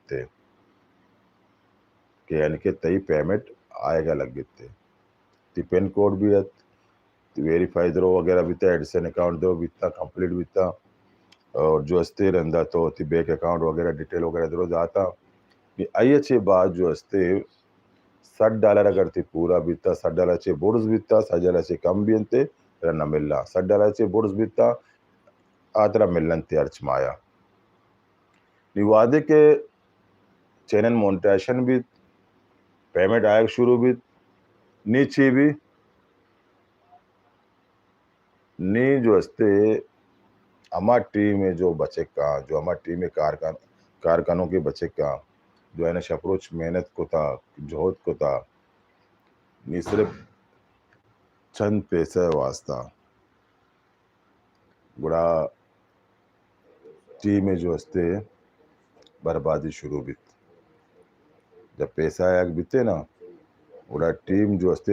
बित्ते के यानी के तई पेमेंट आएगा लग बित्ते ती पिन कोड भी वेरीफाई दरो वगैरह बित्ता एडिसन अकाउंट दो बित्ता कंप्लीट बित्ता और जो अस्ते रंदा तो ती बैंक अकाउंट वगैरह डिटेल वगैरह दरो जाता कि आइए बाद जो अस्ते $60 अगर ती पूरा बित्ता $60 चे बोर्ड्स बित्ता $60 चे कम भी अंते रन मिलला $60 चे बोर्ड्स बित्ता आतरा मिलन ते अर्च माया निवादे के चैनल मोनेटाइजेशन भी पेमेंट आए शुरू भी नीचे भी नी जो अस्ते हमार टीम में जो बचे का जो हमार टीम में कारखानों के बचे का जो है ना अप्रोच मेहनत को था जोहद को था नी सिर्फ चंद पैसे वास्ता बड़ा टीम में जो अस्ते बर्बादी शुरू भी जब पैसा आया बीते ना बड़ा टीम जो अस्ते